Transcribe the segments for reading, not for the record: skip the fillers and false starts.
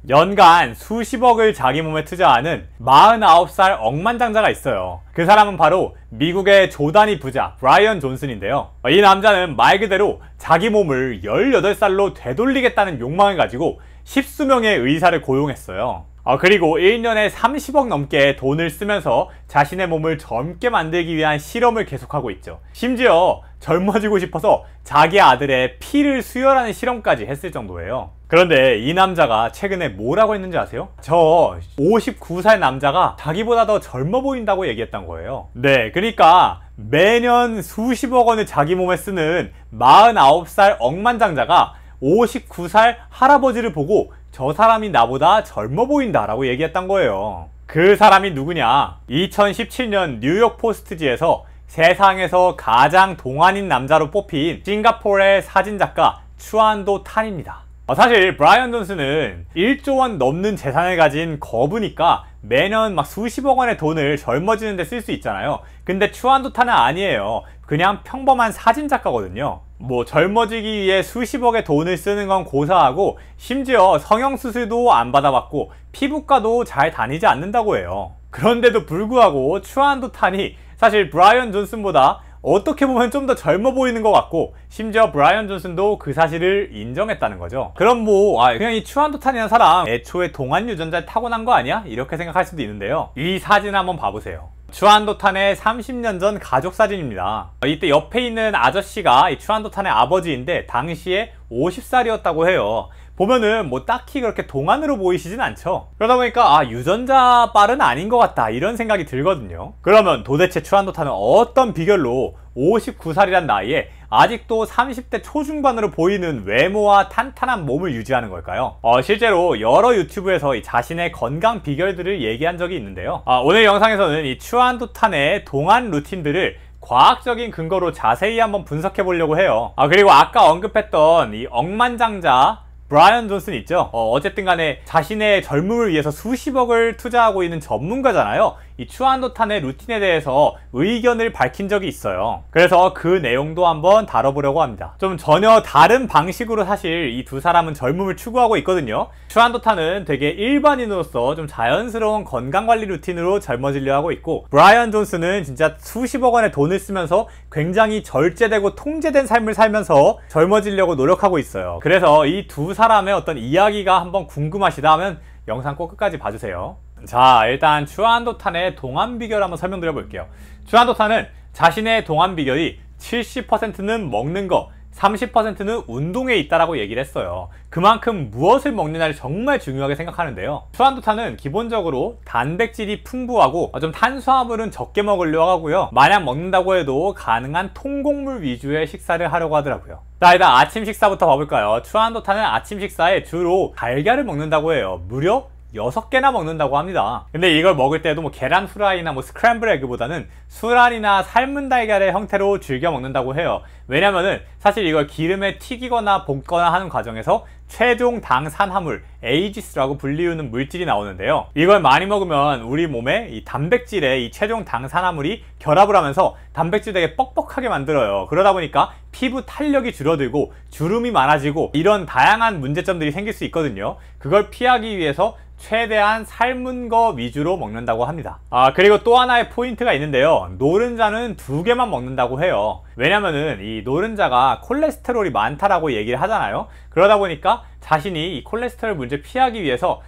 연간 수십억을 자기 몸에 투자하는 49살 억만장자가 있어요. 그 사람은 바로 미국의 조단위 부자 브라이언 존슨인데요. 이 남자는 말 그대로 자기 몸을 18살로 되돌리겠다는 욕망을 가지고 십수명의 의사를 고용했어요. 그리고 1년에 30억 넘게 돈을 쓰면서 자신의 몸을 젊게 만들기 위한 실험을 계속하고 있죠. 심지어 젊어지고 싶어서 자기 아들의 피를 수혈하는 실험까지 했을 정도예요. 그런데 이 남자가 최근에 뭐라고 했는지 아세요? 저 59살 남자가 자기보다 더 젊어 보인다고 얘기했던 거예요. 네, 그러니까 매년 수십억 원을 자기 몸에 쓰는 49살 억만장자가 59살 할아버지를 보고 저 사람이 나보다 젊어 보인다 라고 얘기했던 거예요. 그 사람이 누구냐? 2017년 뉴욕 포스트지에서 세상에서 가장 동안인 남자로 뽑힌 싱가포르의 사진작가 추안도 탄입니다. 사실 브라이언 존슨은 1조 원 넘는 재산을 가진 거부니까 매년 막 수십억 원의 돈을 젊어지는 데 쓸 수 있잖아요. 근데 추안도 탄은 아니에요. 그냥 평범한 사진작가거든요. 뭐 젊어지기 위해 수십억의 돈을 쓰는 건 고사하고 심지어 성형수술도 안 받아봤고 피부과도 잘 다니지 않는다고 해요. 그런데도 불구하고 추안도 탄이 사실 브라이언 존슨보다 어떻게 보면 좀 더 젊어 보이는 것 같고 심지어 브라이언 존슨도 그 사실을 인정했다는 거죠. 그럼 뭐 그냥 이 추안도 탄이라는 사람 애초에 동안 유전자를 타고난 거 아니야? 이렇게 생각할 수도 있는데요. 이 사진 한번 봐보세요. 추안도 탄의 30년 전 가족 사진입니다. 이때 옆에 있는 아저씨가 이 추안도 탄의 아버지인데 당시에 50살이었다고 해요. 보면은 뭐 딱히 그렇게 동안으로 보이시진 않죠. 그러다 보니까 유전자 빨은 아닌 것 같다 이런 생각이 들거든요. 그러면 도대체 추안도 탄은 어떤 비결로 59살이란 나이에 아직도 30대 초중반으로 보이는 외모와 탄탄한 몸을 유지하는 걸까요? 실제로 여러 유튜브에서 자신의 건강 비결들을 얘기한 적이 있는데요. 오늘 영상에서는 이 추안도 탄의 동안 루틴들을 과학적인 근거로 자세히 한번 분석해 보려고 해요. 그리고 아까 언급했던 이 억만장자 브라이언 존슨 있죠? 어쨌든 간에 자신의 젊음을 위해서 수십억을 투자하고 있는 전문가잖아요. 이 추안도 탄의 루틴에 대해서 의견을 밝힌 적이 있어요. 그래서 그 내용도 한번 다뤄보려고 합니다. 좀 전혀 다른 방식으로 사실 이 두 사람은 젊음을 추구하고 있거든요. 추안도 탄은 되게 일반인으로서 좀 자연스러운 건강관리 루틴으로 젊어지려 하고 있고 브라이언 존슨은 진짜 수십억 원의 돈을 쓰면서 굉장히 절제되고 통제된 삶을 살면서 젊어지려고 노력하고 있어요. 그래서 이 두 사람의 어떤 이야기가 한번 궁금하시다 하면 영상 꼭 끝까지 봐주세요. 자, 일단 추안도 탄의 동안 비결 한번 설명드려 볼게요. 추안도 탄은 자신의 동안 비결이 70%는 먹는 거, 30%는 운동에 있다라고 얘기를 했어요. 그만큼 무엇을 먹느냐를 정말 중요하게 생각하는데요. 추안도 탄은 기본적으로 단백질이 풍부하고 좀 탄수화물은 적게 먹으려고 하고요. 만약 먹는다고 해도 가능한 통곡물 위주의 식사를 하려고 하더라고요. 자, 일단 아침 식사부터 봐볼까요? 추안도 탄은 아침 식사에 주로 달걀을 먹는다고 해요. 무려 6개나 먹는다고 합니다. 근데 이걸 먹을 때도 뭐 계란 후라이나 뭐 스크램블 에그보다는 수란이나 삶은 달걀의 형태로 즐겨 먹는다고 해요. 왜냐면은 사실 이걸 기름에 튀기거나 볶거나 하는 과정에서 최종 당산화물 AGS라고 불리우는 물질이 나오는데요. 이걸 많이 먹으면 우리 몸에 이 단백질의 이 최종 당산화물이 결합을 하면서 단백질 되게 뻑뻑하게 만들어요. 그러다 보니까 피부 탄력이 줄어들고 주름이 많아지고 이런 다양한 문제점들이 생길 수 있거든요. 그걸 피하기 위해서 최대한 삶은 거 위주로 먹는다고 합니다. 그리고 또 하나의 포인트가 있는데요. 노른자는 2개만 먹는다고 해요. 왜냐면은 이 노른자가 콜레스테롤이 많다라고 얘기를 하잖아요. 그러다 보니까 자신이 이 콜레스테롤 문제 피하기 위해서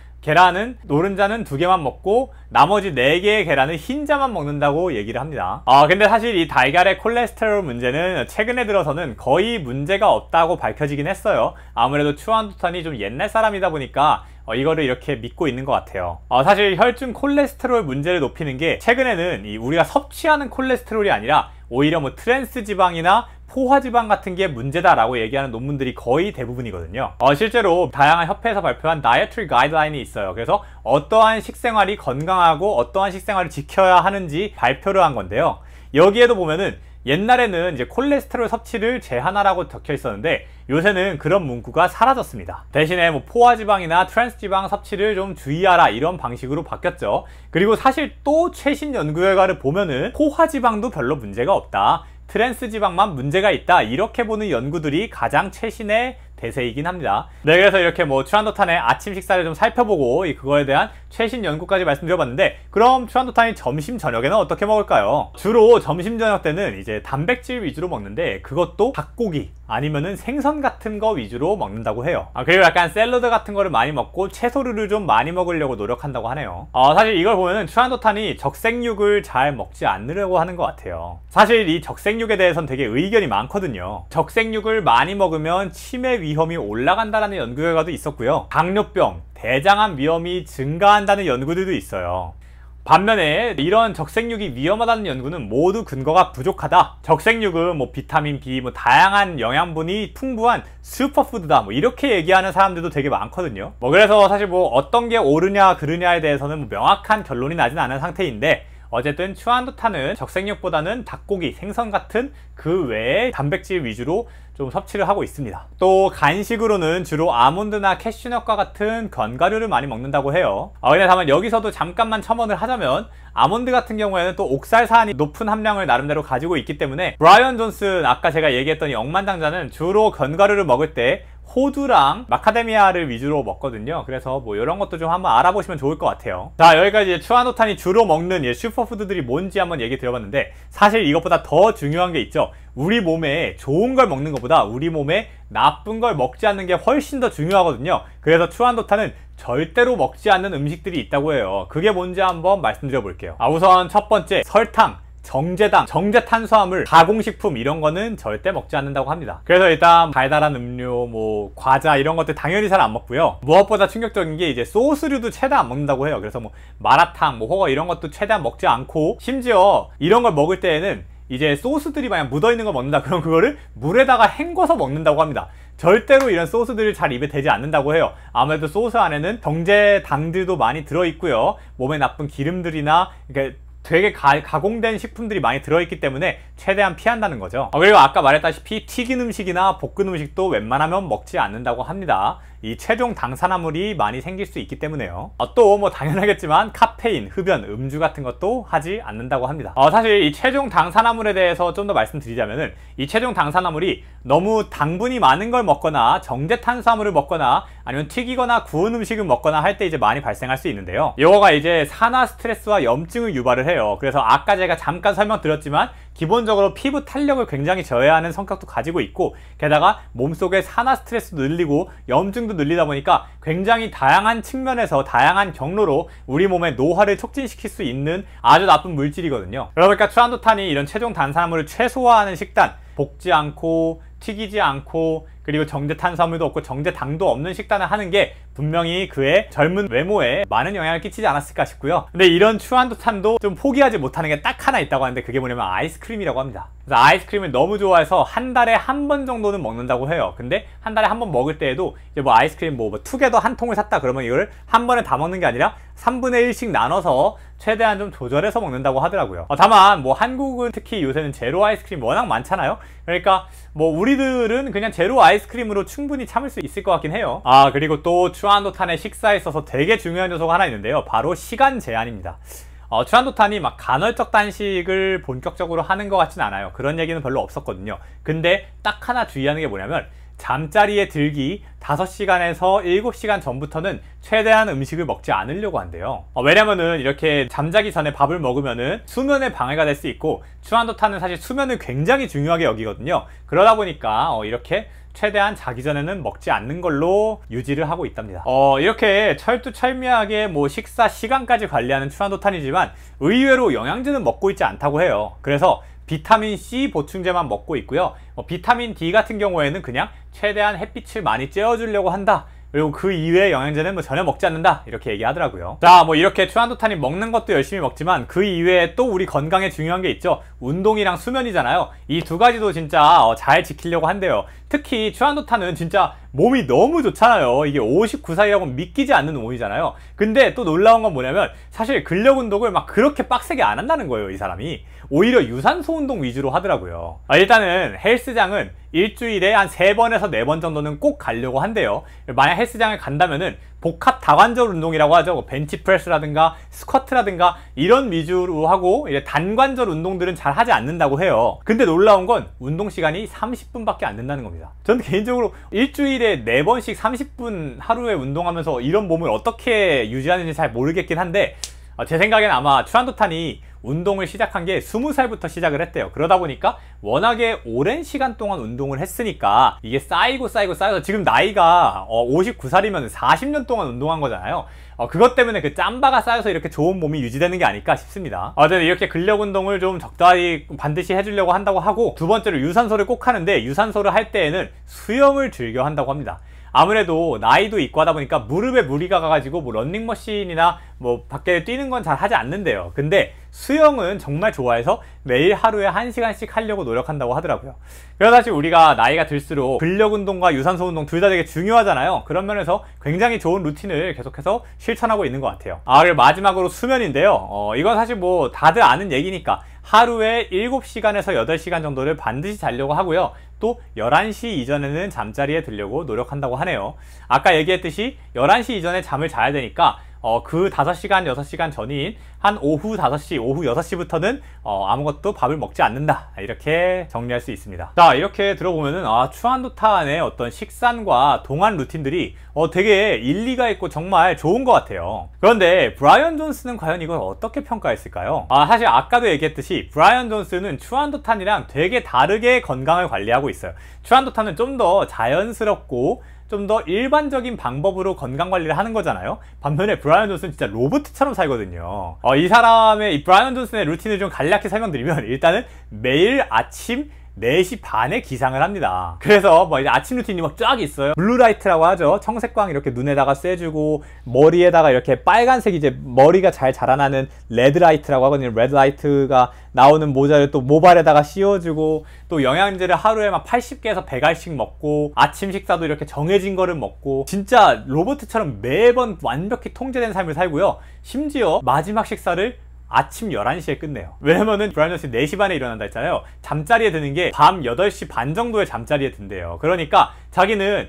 노른자는 2개만 먹고 나머지 4개의 계란은 흰자만 먹는다고 얘기를 합니다. 근데 사실 이 달걀의 콜레스테롤 문제는 최근에 들어서는 거의 문제가 없다고 밝혀지긴 했어요. 아무래도 추안도 탄이 좀 옛날 사람이다 보니까 이거를 이렇게 믿고 있는 것 같아요. 사실 혈중 콜레스테롤 문제를 높이는 게 최근에는 우리가 섭취하는 콜레스테롤이 아니라 오히려 뭐 트랜스 지방이나 포화지방 같은 게 문제다라고 얘기하는 논문들이 거의 대부분이거든요. 실제로 다양한 협회에서 발표한 다이어트리 가이드라인이 있어요. 그래서 어떠한 식생활이 건강하고 어떠한 식생활을 지켜야 하는지 발표를 한 건데요. 여기에도 보면은 옛날에는 이제 콜레스테롤 섭취를 제한하라고 적혀 있었는데 요새는 그런 문구가 사라졌습니다. 대신에 뭐 포화지방이나 트랜스지방 섭취를 좀 주의하라 이런 방식으로 바뀌었죠. 그리고 사실 또 최신 연구 결과를 보면은 포화지방도 별로 문제가 없다, 트랜스지방만 문제가 있다, 이렇게 보는 연구들이 가장 최신의 대세이긴 합니다. 네, 그래서 이렇게 뭐 추안도탄의 아침 식사를 좀 살펴보고 그거에 대한 최신 연구까지 말씀드려봤는데, 그럼 추안도탄이 점심 저녁에는 어떻게 먹을까요? 주로 점심 저녁 때는 이제 단백질 위주로 먹는데, 그것도 닭고기 아니면은 생선 같은 거 위주로 먹는다고 해요. 그리고 약간 샐러드 같은 거를 많이 먹고 채소류를 좀 많이 먹으려고 노력한다고 하네요. 사실 이걸 보면은 추안도탄이 적색육을 잘 먹지 않으려고 하는 것 같아요. 사실 이 적색육에 대해서는 되게 의견이 많거든요. 적색육을 많이 먹으면 치매 위험이 올라간다는 연구 결과도 있었고요. 당뇨병, 대장암 위험이 증가한다는 연구들도 있어요. 반면에 이런 적색육이 위험하다는 연구는 모두 근거가 부족하다. 적색육은 뭐 비타민 B, 뭐 다양한 영양분이 풍부한 슈퍼푸드다. 뭐 이렇게 얘기하는 사람들도 되게 많거든요. 그래서 사실 뭐 어떤 게 옳으냐 그르냐에 대해서는 뭐 명확한 결론이 나진 않은 상태인데, 어쨌든 추안도탄은 적색육보다는 닭고기, 생선 같은 그 외의 단백질 위주로 좀 섭취를 하고 있습니다. 또 간식으로는 주로 아몬드나 캐슈넛과 같은 견과류를 많이 먹는다고 해요. 근데 다만 여기서도 잠깐만 첨언을 하자면, 아몬드 같은 경우에는 또 옥살사안이 높은 함량을 나름대로 가지고 있기 때문에, 브라이언 존슨 아까 제가 얘기했던 이 억만장자는 주로 견과류를 먹을 때 호두랑 마카데미아를 위주로 먹거든요. 그래서 뭐 이런 것도 좀 한번 알아보시면 좋을 것 같아요. 자, 여기까지 추안도탄이 주로 먹는 슈퍼푸드들이 뭔지 한번 얘기 드려봤는데, 사실 이것보다 더 중요한 게 있죠. 우리 몸에 좋은 걸 먹는 것보다 우리 몸에 나쁜 걸 먹지 않는 게 훨씬 더 중요하거든요. 그래서 추안도탄은 절대로 먹지 않는 음식들이 있다고 해요. 그게 뭔지 한번 말씀드려 볼게요. 우선 첫 번째, 설탕, 정제당, 정제탄수화물, 가공식품 이런 거는 절대 먹지 않는다고 합니다. 그래서 일단 달달한 음료, 뭐 과자 이런 것들 당연히 잘 안 먹고요. 무엇보다 충격적인 게 이제 소스류도 최대한 안 먹는다고 해요. 그래서 뭐 마라탕, 뭐 호거 이런 것도 최대한 먹지 않고, 심지어 이런 걸 먹을 때에는 이제 소스들이 만약 묻어있는 걸 먹는다 그럼 그거를 물에다가 헹궈서 먹는다고 합니다. 절대로 이런 소스들이 잘 입에 대지 않는다고 해요. 아무래도 소스 안에는 정제당들도 많이 들어있고요, 몸에 나쁜 기름들이나 되게 가공된 식품들이 많이 들어있기 때문에 최대한 피한다는 거죠. 그리고 아까 말했다시피 튀긴 음식이나 볶은 음식도 웬만하면 먹지 않는다고 합니다. 이 최종 당산화물이 많이 생길 수 있기 때문에요. 또 뭐 당연하겠지만 카페인, 흡연, 음주 같은 것도 하지 않는다고 합니다. 사실 이 최종 당산화물에 대해서 좀 더 말씀드리자면은, 이 최종 당산화물이 너무 당분이 많은 걸 먹거나 정제탄수화물을 먹거나 아니면 튀기거나 구운 음식을 먹거나 할 때 이제 많이 발생할 수 있는데요. 이거가 이제 산화 스트레스와 염증을 유발을 해요. 그래서 아까 제가 잠깐 설명드렸지만 기본적으로 피부 탄력을 굉장히 저해하는 성격도 가지고 있고, 게다가 몸속에 산화 스트레스도 늘리고 염증도 늘리다 보니까 굉장히 다양한 측면에서 다양한 경로로 우리 몸의 노화를 촉진시킬 수 있는 아주 나쁜 물질이거든요. 그러니까 추안도탄이 이런 최종 탄수화물을 최소화하는 식단, 볶지 않고 튀기지 않고 그리고 정제탄수화물도 없고 정제당도 없는 식단을 하는 게 분명히 그의 젊은 외모에 많은 영향을 끼치지 않았을까 싶고요. 근데 이런 추안도탄도 좀 포기하지 못하는 게 딱 하나 있다고 하는데, 그게 뭐냐면 아이스크림이라고 합니다. 그래서 아이스크림을 너무 좋아해서 한 달에 한 번 정도는 먹는다고 해요. 근데 한 달에 한 번 먹을 때에도 이제 뭐 아이스크림 뭐 투게더 한 통을 샀다 그러면 이걸 한 번에 다 먹는 게 아니라 3분의 1씩 나눠서 최대한 좀 조절해서 먹는다고 하더라고요. 다만 뭐 한국은 특히 요새는 제로 아이스크림 워낙 많잖아요. 그러니까 뭐 우리들은 그냥 제로 아이스크림으로 충분히 참을 수 있을 것 같긴 해요. 그리고 또 추안도탄의 식사에 있어서 되게 중요한 요소가 하나 있는데요. 바로 시간 제한입니다. 추안도탄이 막 간헐적 단식을 본격적으로 하는 것 같진 않아요. 그런 얘기는 별로 없었거든요. 근데 딱 하나 주의하는 게 뭐냐면, 잠자리에 들기 5시간에서 7시간 전부터는 최대한 음식을 먹지 않으려고 한대요. 왜냐면은 이렇게 잠자기 전에 밥을 먹으면은 수면에 방해가 될 수 있고, 추안도탄은 사실 수면을 굉장히 중요하게 여기거든요. 그러다 보니까 이렇게 최대한 자기 전에는 먹지 않는 걸로 유지를 하고 있답니다. 이렇게 철두철미하게 뭐 식사 시간까지 관리하는 추안도탄이지만 의외로 영양제는 먹고 있지 않다고 해요. 그래서 비타민C 보충제만 먹고 있고요. 비타민 D 같은 경우에는 그냥 최대한 햇빛을 많이 쬐어주려고 한다. 그리고 그 이외의 영양제는 뭐 전혀 먹지 않는다, 이렇게 얘기하더라고요. 자, 뭐 이렇게 추안도탄이 먹는 것도 열심히 먹지만 그 이외에 또 우리 건강에 중요한 게 있죠. 운동이랑 수면이잖아요. 이 두 가지도 진짜 잘 지키려고 한대요. 특히 추안도탄은 진짜 몸이 너무 좋잖아요. 이게 59살이라고 믿기지 않는 몸이잖아요. 근데 또 놀라운 건 뭐냐면, 사실 근력 운동을 막 그렇게 빡세게 안 한다는 거예요, 이 사람이. 오히려 유산소 운동 위주로 하더라고요. 일단은 헬스장은 일주일에 한 3번에서 4번 정도는 꼭 가려고 한대요. 만약 헬스장을 간다면은 복합 다관절 운동이라고 하죠. 벤치프레스라든가 스쿼트라든가 이런 위주로 하고 이제 단관절 운동들은 잘 하지 않는다고 해요. 근데 놀라운 건 운동 시간이 30분밖에 안 된다는 겁니다. 저는 개인적으로 일주일에 4번씩 30분 하루에 운동하면서 이런 몸을 어떻게 유지하는지 잘 모르겠긴 한데, 제 생각엔 아마 추한도탄이 운동을 시작한 게 20살부터 시작을 했대요. 그러다 보니까 워낙에 오랜 시간 동안 운동을 했으니까 이게 쌓여서 지금 나이가 59살이면 40년 동안 운동한 거잖아요. 그것 때문에 그 짬바가 쌓여서 이렇게 좋은 몸이 유지되는 게 아닐까 싶습니다. 어쨌든 이렇게 근력 운동을 좀 적당히 반드시 해주려고 한다고 하고, 두 번째로 유산소를 꼭 하는데, 유산소를 할 때에는 수영을 즐겨 한다고 합니다. 아무래도 나이도 있고 하다 보니까 무릎에 무리가 가가지고 뭐 런닝머신이나 뭐 밖에 뛰는 건 잘 하지 않는데요. 근데 수영은 정말 좋아해서 매일 하루에 1시간씩 하려고 노력한다고 하더라고요. 그래서 사실 우리가 나이가 들수록 근력 운동과 유산소 운동 둘 다 되게 중요하잖아요. 그런 면에서 굉장히 좋은 루틴을 계속해서 실천하고 있는 것 같아요. 그리고 마지막으로 수면인데요. 이건 사실 뭐 다들 아는 얘기니까 하루에 7시간에서 8시간 정도를 반드시 자려고 하고요. 또 11시 이전에는 잠자리에 들려고 노력한다고 하네요. 아까 얘기했듯이 11시 이전에 잠을 자야 되니까 그 5시간, 6시간 전인 한 오후 5시, 오후 6시부터는 아무것도 밥을 먹지 않는다. 이렇게 정리할 수 있습니다. 자, 이렇게 들어보면은 추한도탄의 어떤 식단과 동안 루틴들이 되게 일리가 있고 정말 좋은 것 같아요. 그런데 브라이언 존스는 과연 이걸 어떻게 평가했을까요? 사실 아까도 얘기했듯이 브라이언 존스는 추한도탄이랑 되게 다르게 건강을 관리하고 있어요. 추한도탄은 좀 더 자연스럽고 좀 더 일반적인 방법으로 건강관리를 하는 거잖아요. 반면에 브라이언 존스는 진짜 로봇처럼 살거든요. 이 사람의, 이 브라이언 존슨의 루틴을 좀 간략히 설명드리면, 일단은 매일 아침 4시 반에 기상을 합니다. 그래서 뭐 이제 아침 루틴이 막 쫙 있어요. 블루라이트라고 하죠. 청색광 이렇게 눈에다가 쐬주고, 머리에다가 이렇게 빨간색 이제 머리가 잘 자라나는 레드라이트라고 하거든요. 레드라이트가 나오는 모자를 또 모발에다가 씌워주고, 또 영양제를 하루에 막 80개에서 100알씩 먹고, 아침 식사도 이렇게 정해진 거를 먹고, 진짜 로봇처럼 매번 완벽히 통제된 삶을 살고요. 심지어 마지막 식사를 아침 11시에 끝내요. 왜냐면은 브라이언 존슨이 4시 반에 일어난다 했잖아요. 잠자리에 드는 게 밤 8시 반 정도에 잠자리에 든대요. 그러니까 자기는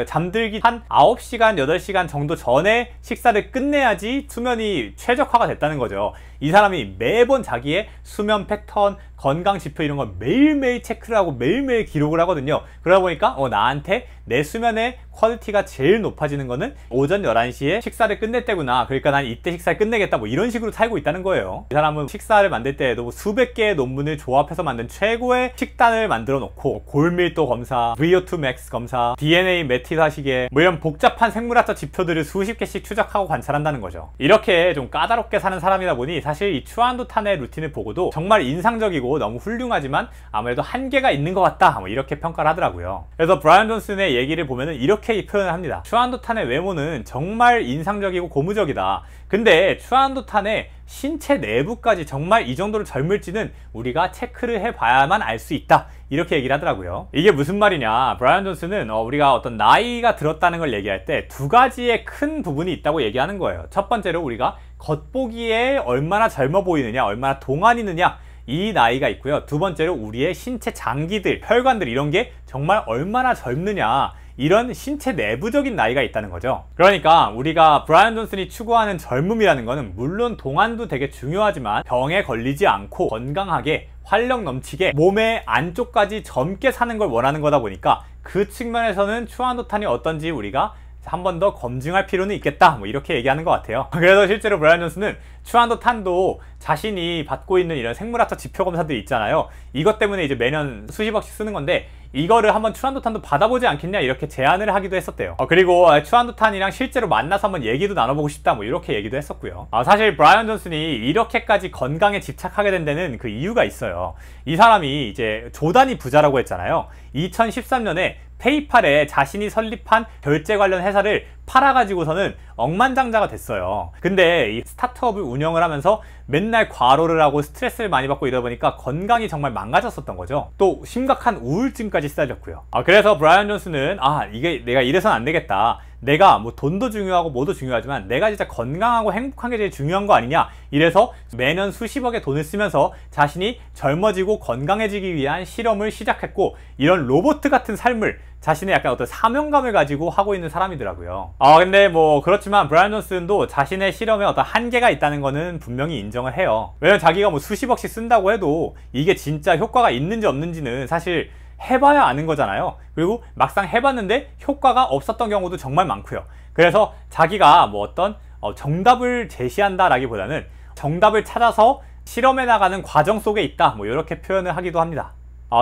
잠들기 한 9시간, 8시간 정도 전에 식사를 끝내야지 수면이 최적화가 됐다는 거죠. 이 사람이 매번 자기의 수면 패턴, 건강 지표 이런 걸 매일매일 체크를 하고 매일매일 기록을 하거든요. 그러다 보니까 나한테 내 수면의 퀄리티가 제일 높아지는 거는 오전 11시에 식사를 끝낼 때구나. 그러니까 난 이때 식사를 끝내겠다. 뭐 이런 식으로 살고 있다는 거예요. 이 사람은 식사를 만들 때에도 뭐 수백 개의 논문을 조합해서 만든 최고의 식단을 만들어 놓고, 골밀도 검사, VO2 max 검사, DNA 메티사 시계, 뭐 이런 복잡한 생물학적 지표들을 수십 개씩 추적하고 관찰한다는 거죠. 이렇게 좀 까다롭게 사는 사람이다 보니 사실 이 추한도탄의 루틴을 보고도 정말 인상적이고 너무 훌륭하지만 아무래도 한계가 있는 것 같다. 뭐 이렇게 평가를 하더라고요. 그래서 브라이언 존슨의 얘기를 보면은 이렇게 표현을 합니다. 추한도탄의 외모는 정말 인상적이고 고무적이다. 근데 추한도탄의 신체 내부까지 정말 이 정도로 젊을지는 우리가 체크를 해봐야만 알 수 있다. 이렇게 얘기를 하더라고요. 이게 무슨 말이냐, 브라이언 존슨은 우리가 어떤 나이가 들었다는 걸 얘기할 때 두 가지의 큰 부분이 있다고 얘기하는 거예요. 첫 번째로 우리가 겉보기에 얼마나 젊어 보이느냐, 얼마나 동안이느냐, 이 나이가 있고요. 두 번째로 우리의 신체 장기들, 혈관들 이런 게 정말 얼마나 젊느냐, 이런 신체 내부적인 나이가 있다는 거죠. 그러니까 우리가 브라이언 존슨이 추구하는 젊음이라는 거는 물론 동안도 되게 중요하지만 병에 걸리지 않고 건강하게 활력 넘치게 몸의 안쪽까지 젊게 사는 걸 원하는 거다 보니까 그 측면에서는 추한도탄이 어떤지 우리가 한 번 더 검증할 필요는 있겠다. 뭐 이렇게 얘기하는 것 같아요. 그래서 실제로 브라이언 존슨은 추한도탄도 자신이 받고 있는 이런 생물학적 지표 검사들이 있잖아요. 이것 때문에 이제 매년 수십억씩 쓰는 건데 이거를 한번 추한도탄도 받아보지 않겠냐 이렇게 제안을 하기도 했었대요. 그리고 추한도탄이랑 실제로 만나서 한번 얘기도 나눠보고 싶다 뭐 이렇게 얘기도 했었고요. 사실 브라이언 존슨이 이렇게까지 건강에 집착하게 된 데는 그 이유가 있어요. 이 사람이 이제 조단위 부자라고 했잖아요. 2013년에 페이팔에 자신이 설립한 결제 관련 회사를 팔아가지고서는 억만장자가 됐어요. 근데 이 스타트업을 운영을 하면서 맨날 과로를 하고 스트레스를 많이 받고 이러다 보니까 건강이 정말 망가졌었던 거죠. 또 심각한 우울증까지 시달렸고요. 그래서 브라이언 존슨은 이게 내가 이래서는 안 되겠다. 내가 뭐 돈도 중요하고 뭐도 중요하지만 내가 진짜 건강하고 행복한 게 제일 중요한 거 아니냐. 이래서 매년 수십억의 돈을 쓰면서 자신이 젊어지고 건강해지기 위한 실험을 시작했고 이런 로봇 같은 삶을 자신의 약간 어떤 사명감을 가지고 하고 있는 사람이더라고요. 근데 뭐 그렇지만 브라이언 존슨도 자신의 실험에 어떤 한계가 있다는 거는 분명히 인정을 해요. 왜냐면 자기가 뭐 수십억씩 쓴다고 해도 이게 진짜 효과가 있는지 없는지는 사실 해봐야 아는 거잖아요. 그리고 막상 해봤는데 효과가 없었던 경우도 정말 많고요. 그래서 자기가 뭐 어떤 정답을 제시한다라기보다는 정답을 찾아서 실험해 나가는 과정 속에 있다, 뭐 이렇게 표현을 하기도 합니다.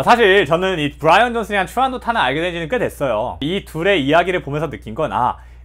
사실 저는 이 브라이언 존슨이랑 추안도 탄을 알게 된 지는 꽤 됐어요. 이 둘의 이야기를 보면서 느낀 건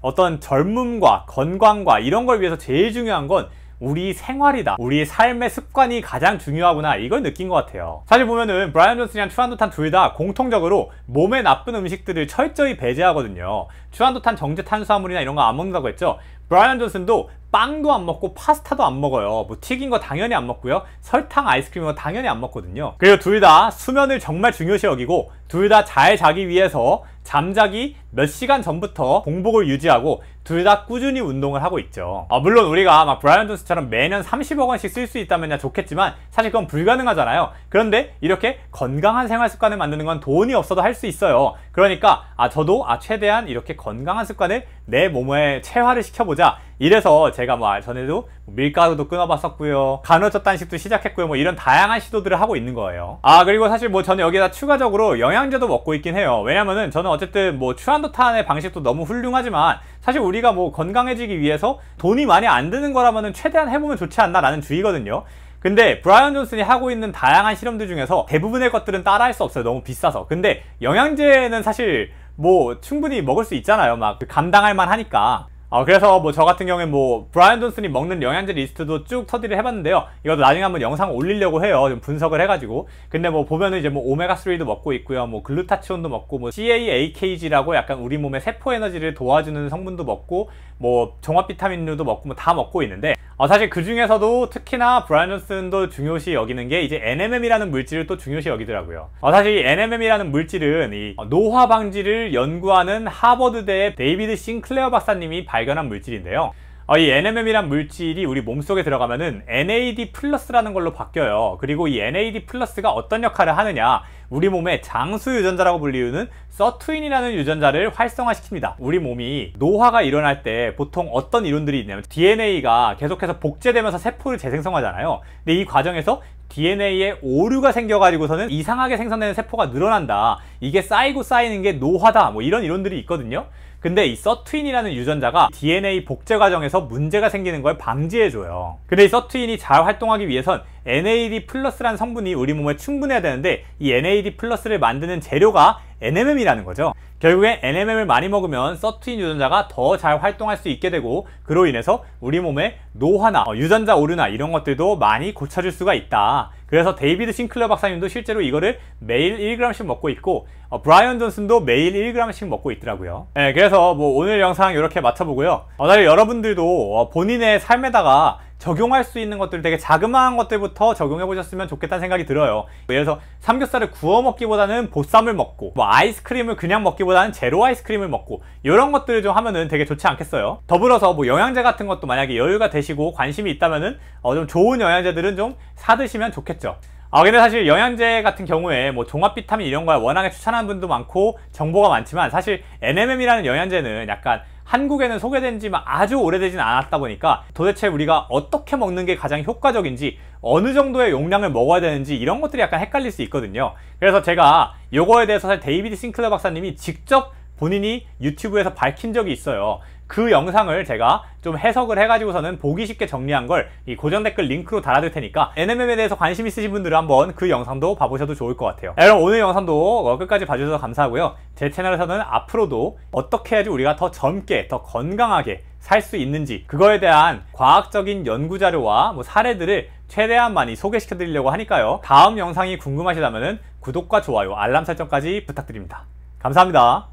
어떤 젊음과 건강과 이런 걸 위해서 제일 중요한 건 우리 생활이다, 우리 삶의 습관이 가장 중요하구나, 이걸 느낀 것 같아요. 사실 보면은 브라이언 존슨이랑 추안도탄 둘 다 공통적으로 몸에 나쁜 음식들을 철저히 배제하거든요. 추안도탄 정제 탄수화물이나 이런 거 안 먹는다고 했죠. 브라이언 존슨도 빵도 안 먹고 파스타도 안 먹어요. 뭐 튀긴 거 당연히 안 먹고요. 설탕 아이스크림 거 당연히 안 먹거든요. 그리고 둘 다 수면을 정말 중요시 여기고 둘 다 잘 자기 위해서 잠자기 몇 시간 전부터 공복을 유지하고 둘 다 꾸준히 운동을 하고 있죠. 물론 우리가 막 브라이언 존슨처럼 매년 30억 원씩 쓸 수 있다면 좋겠지만 사실 그건 불가능하잖아요. 그런데 이렇게 건강한 생활 습관을 만드는 건 돈이 없어도 할 수 있어요. 그러니까 저도 최대한 이렇게 건강한 습관을 내 몸에 체화를 시켜보자. 이래서 제가 뭐 전에도 밀가루도 끊어봤었고요, 간헐적 단식도 시작했고요, 뭐 이런 다양한 시도들을 하고 있는 거예요. 그리고 사실 뭐 저는 여기다 추가적으로 영양제도 먹고 있긴 해요. 왜냐면은 저는 어쨌든 뭐 추안도탄의 방식도 너무 훌륭하지만 사실 우리가 뭐 건강해지기 위해서 돈이 많이 안 드는 거라면은 최대한 해보면 좋지 않나 라는 주의거든요. 근데 브라이언 존슨이 하고 있는 다양한 실험들 중에서 대부분의 것들은 따라할 수 없어요. 너무 비싸서. 근데 영양제는 사실 뭐 충분히 먹을 수 있잖아요. 막 감당할 만 하니까. 그래서 뭐 저 같은 경우엔 뭐 브라이언 존슨이 먹는 영양제 리스트도 쭉 터디를 해봤는데요. 이것도 나중에 한번 영상 올리려고 해요. 좀 분석을 해가지고. 근데 뭐 보면은 이제 뭐 오메가3도 먹고 있고요, 뭐 글루타치온도 먹고, 뭐 CAAKG라고 약간 우리 몸의 세포 에너지를 도와주는 성분도 먹고, 뭐 종합 비타민류도 먹고, 뭐 다 먹고 있는데 사실 그 중에서도 특히나 브라이언 존슨도 중요시 여기는 게 이제 NMM이라는 물질을 또 중요시 여기더라고요. 사실 이 NMM이라는 물질은 이 노화 방지를 연구하는 하버드대의 데이비드 싱클레어 박사님이 발견한 물질인데요. 이 NMM이란 물질이 우리 몸속에 들어가면은 NAD 플러스라는 걸로 바뀌어요. 그리고 이 NAD 플러스가 어떤 역할을 하느냐, 우리 몸의 장수 유전자라고 불리우는 서투인이라는 유전자를 활성화시킵니다. 우리 몸이 노화가 일어날 때 보통 어떤 이론들이 있냐면 DNA가 계속해서 복제되면서 세포를 재생성하잖아요. 근데 이 과정에서 DNA에 오류가 생겨가지고서는 이상하게 생성되는 세포가 늘어난다, 이게 쌓이고 쌓이는 게 노화다, 뭐 이런 이론들이 있거든요. 근데 이 서투인이라는 유전자가 DNA 복제 과정에서 문제가 생기는 걸 방지해줘요. 근데 이 서투인이 잘 활동하기 위해선 NAD 플러스라는 성분이 우리 몸에 충분해야 되는데 이 NAD 플러스를 만드는 재료가 NMM이라는 거죠. 결국에 NMM을 많이 먹으면 서투인 유전자가 더 잘 활동할 수 있게 되고, 그로 인해서 우리 몸의 노화나 유전자 오류나 이런 것들도 많이 고쳐줄 수가 있다. 그래서 데이비드 싱클러 박사님도 실제로 이거를 매일 1g씩 먹고 있고, 브라이언 존슨도 매일 1g씩 먹고 있더라고요. 네, 그래서 뭐 오늘 영상 이렇게 마쳐보고요. 사실 여러분들도 본인의 삶에다가 적용할 수 있는 것들, 되게 자그마한 것들부터 적용해 보셨으면 좋겠다는 생각이 들어요. 예를 들어서 삼겹살을 구워 먹기보다는 보쌈을 먹고, 뭐 아이스크림을 그냥 먹기보다는 제로 아이스크림을 먹고, 이런 것들을 좀 하면은 되게 좋지 않겠어요? 더불어서 뭐 영양제 같은 것도 만약에 여유가 되시고 관심이 있다면은 좀 좋은 영양제들은 좀 사드시면 좋겠죠. 근데 사실 영양제 같은 경우에 뭐 종합 비타민 이런 걸 워낙에 추천하는 분도 많고 정보가 많지만, 사실 NMM이라는 영양제는 약간 한국에는 소개된 지 아주 오래되진 않았다 보니까 도대체 우리가 어떻게 먹는 게 가장 효과적인지, 어느 정도의 용량을 먹어야 되는지 이런 것들이 약간 헷갈릴 수 있거든요. 그래서 제가 요거에 대해서 사실 데이비드 싱클러 박사님이 직접 본인이 유튜브에서 밝힌 적이 있어요. 그 영상을 제가 좀 해석을 해가지고서는 보기 쉽게 정리한 걸 이 고정 댓글 링크로 달아둘 테니까 NMM에 대해서 관심 있으신 분들은 한번 그 영상도 봐보셔도 좋을 것 같아요. 여러분, 오늘 영상도 끝까지 봐주셔서 감사하고요. 제 채널에서는 앞으로도 어떻게 해야지 우리가 더 젊게, 더 건강하게 살 수 있는지, 그거에 대한 과학적인 연구 자료와 뭐 사례들을 최대한 많이 소개시켜 드리려고 하니까요. 다음 영상이 궁금하시다면 구독과 좋아요, 알람 설정까지 부탁드립니다. 감사합니다.